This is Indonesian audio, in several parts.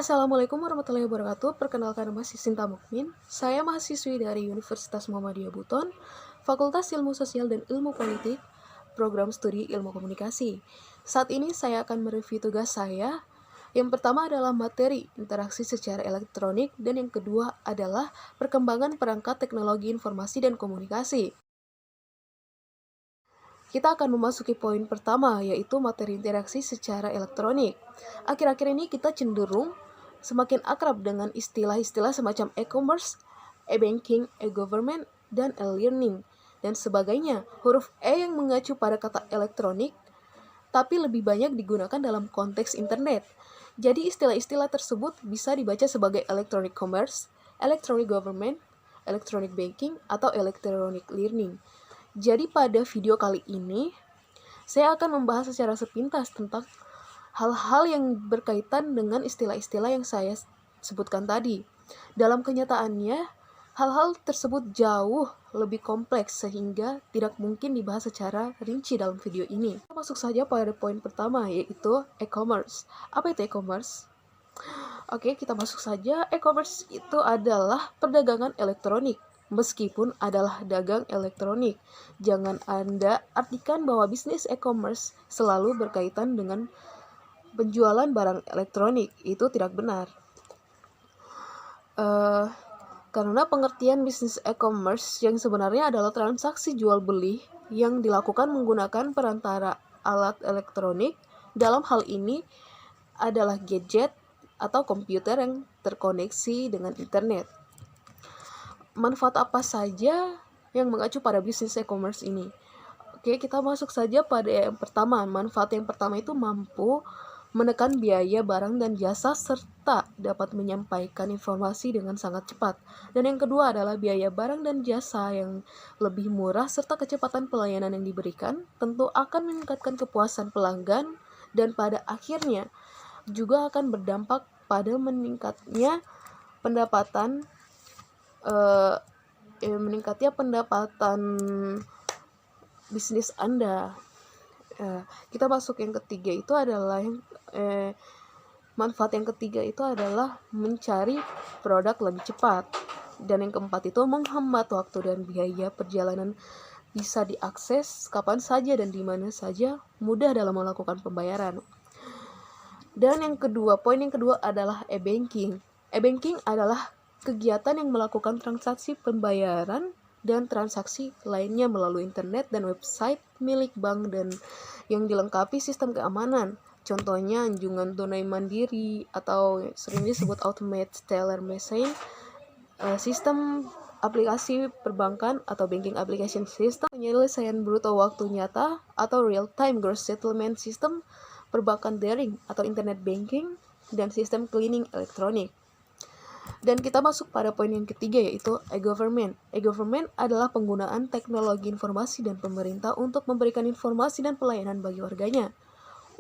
Assalamualaikum warahmatullahi wabarakatuh. Perkenalkan, nama saya Sinta Mukmin. Saya mahasiswi dari Universitas Muhammadiyah Buton, Fakultas Ilmu Sosial dan Ilmu Politik, Program Studi Ilmu Komunikasi. Saat ini saya akan mereview tugas saya. Yang pertama adalah materi interaksi secara elektronik, dan yang kedua adalah perkembangan perangkat teknologi informasi dan komunikasi. Kita akan memasuki poin pertama, yaitu materi interaksi secara elektronik. Akhir-akhir ini kita cenderung semakin akrab dengan istilah-istilah semacam e-commerce, e-banking, e-government, dan e-learning, dan sebagainya. Huruf E yang mengacu pada kata elektronik, tapi lebih banyak digunakan dalam konteks internet. Jadi istilah-istilah tersebut bisa dibaca sebagai electronic commerce, electronic government, electronic banking, atau electronic learning. Jadi pada video kali ini, saya akan membahas secara sepintas tentang hal-hal yang berkaitan dengan istilah-istilah yang saya sebutkan tadi. Dalam kenyataannya, hal-hal tersebut jauh lebih kompleks sehingga tidak mungkin dibahas secara rinci dalam video ini. Kita masuk saja pada poin pertama, yaitu e-commerce. Apa itu e-commerce? Oke, kita masuk saja. E-commerce itu adalah perdagangan elektronik. Meskipun adalah dagang elektronik, jangan Anda artikan bahwa bisnis e-commerce selalu berkaitan dengan penjualan barang elektronik. Itu tidak benar. Karena pengertian bisnis e-commerce yang sebenarnya adalah transaksi jual-beli yang dilakukan menggunakan perantara alat elektronik. Dalam hal ini adalah gadget atau komputer yang terkoneksi dengan internet. Manfaat apa saja yang mengacu pada bisnis e-commerce ini? Oke, kita masuk saja pada yang pertama. Manfaat yang pertama itu mampu menekan biaya barang dan jasa serta dapat menyampaikan informasi dengan sangat cepat. Dan yang kedua adalah biaya barang dan jasa yang lebih murah serta kecepatan pelayanan yang diberikan tentu akan meningkatkan kepuasan pelanggan dan pada akhirnya juga akan berdampak pada meningkatnya pendapatan bisnis Anda. Kita masuk yang ketiga, itu adalah manfaat yang ketiga itu adalah mencari produk lebih cepat. Dan yang keempat itu menghemat waktu dan biaya perjalanan, bisa diakses kapan saja dan di mana saja, mudah dalam melakukan pembayaran. Dan yang kedua, poin yang kedua adalah e-banking. E-banking adalah kegiatan yang melakukan transaksi pembayaran dan transaksi lainnya melalui internet dan website milik bank dan yang dilengkapi sistem keamanan. Contohnya anjungan tunai mandiri atau sering disebut automated teller machine, sistem aplikasi perbankan atau banking application system, penyelesaian bruto waktu nyata atau real time gross settlement system, perbankan daring atau internet banking, dan sistem cleaning elektronik. Dan kita masuk pada poin yang ketiga, yaitu e-government. E-government adalah penggunaan teknologi informasi dan pemerintah untuk memberikan informasi dan pelayanan bagi warganya,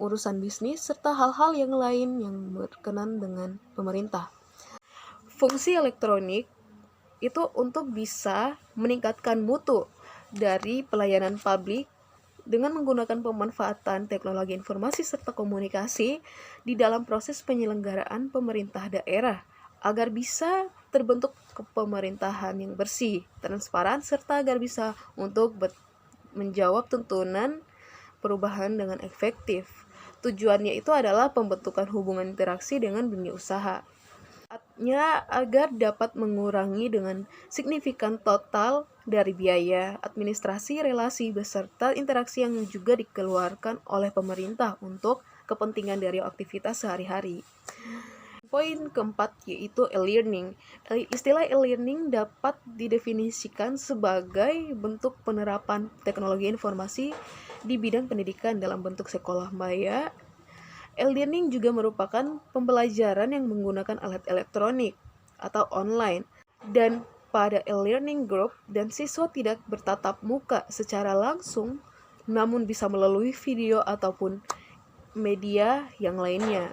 urusan bisnis, serta hal-hal yang lain yang berkenan dengan pemerintah. Fungsi elektronik itu untuk bisa meningkatkan mutu dari pelayanan publik dengan menggunakan pemanfaatan teknologi informasi serta komunikasi di dalam proses penyelenggaraan pemerintah daerah, agar bisa terbentuk kepemerintahan yang bersih, transparan, serta agar bisa untuk menjawab tuntunan perubahan dengan efektif. Tujuannya itu adalah pembentukan hubungan interaksi dengan dunia usaha. Artinya agar dapat mengurangi dengan signifikan total dari biaya, administrasi, relasi, beserta interaksi yang juga dikeluarkan oleh pemerintah untuk kepentingan dari aktivitas sehari-hari. Poin keempat, yaitu e-learning. Istilah e-learning dapat didefinisikan sebagai bentuk penerapan teknologi informasi di bidang pendidikan dalam bentuk sekolah maya. E-learning juga merupakan pembelajaran yang menggunakan alat elektronik atau online. Dan pada e-learning group dan siswa tidak bertatap muka secara langsung, namun bisa melalui video ataupun media yang lainnya.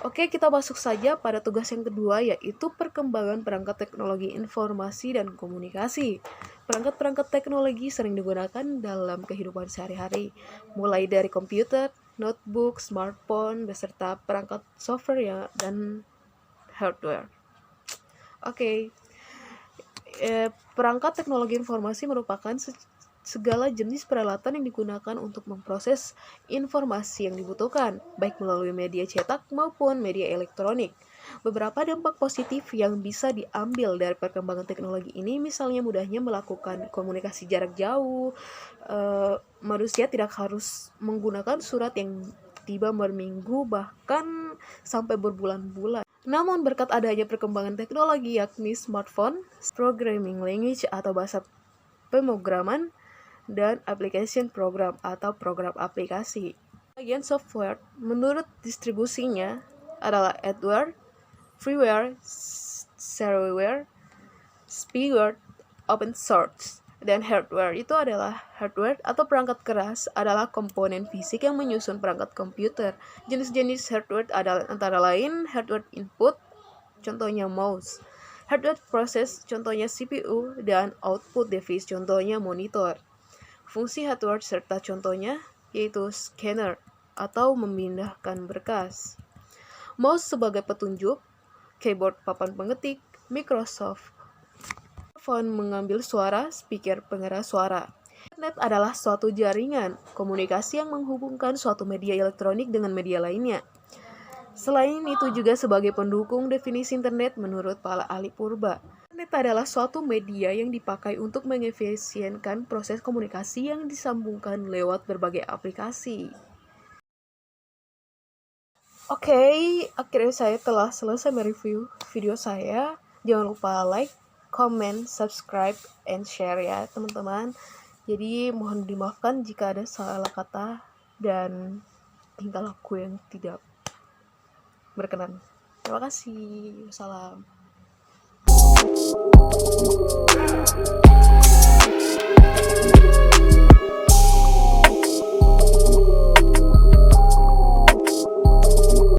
Oke, kita masuk saja pada tugas yang kedua, yaitu perkembangan perangkat teknologi informasi dan komunikasi. Perangkat-perangkat teknologi sering digunakan dalam kehidupan sehari-hari, mulai dari komputer, notebook, smartphone, beserta perangkat software ya, dan hardware. Oke. Perangkat teknologi informasi merupakan segala jenis peralatan yang digunakan untuk memproses informasi yang dibutuhkan, baik melalui media cetak maupun media elektronik. Beberapa dampak positif yang bisa diambil dari perkembangan teknologi ini, misalnya mudahnya melakukan komunikasi jarak jauh, manusia tidak harus menggunakan surat yang tiba berminggu, bahkan sampai berbulan-bulan. Namun berkat adanya perkembangan teknologi yakni smartphone, programming language atau bahasa pemrograman, dan application program atau program aplikasi. Bagian software menurut distribusinya adalah hardware, freeware, shareware, spyware, open source. Dan hardware itu adalah hardware atau perangkat keras adalah komponen fisik yang menyusun perangkat komputer. Jenis-jenis hardware adalah antara lain hardware input, contohnya mouse, hardware process, contohnya CPU, dan output device, contohnya monitor. Fungsi hardware serta contohnya yaitu scanner atau memindahkan berkas, mouse sebagai petunjuk, keyboard papan pengetik, Microsoft phone mengambil suara, speaker pengeras suara. Internet adalah suatu jaringan komunikasi yang menghubungkan suatu media elektronik dengan media lainnya. Selain itu juga sebagai pendukung definisi internet menurut para ahli purba. Internet adalah suatu media yang dipakai untuk mengefisienkan proses komunikasi yang disambungkan lewat berbagai aplikasi. Oke, akhirnya saya telah selesai mereview video saya. Jangan lupa like, comment, subscribe, and share ya teman-teman. Jadi mohon dimaafkan jika ada salah kata dan tingkah laku yang tidak berkenan. Terima kasih. Wassalam.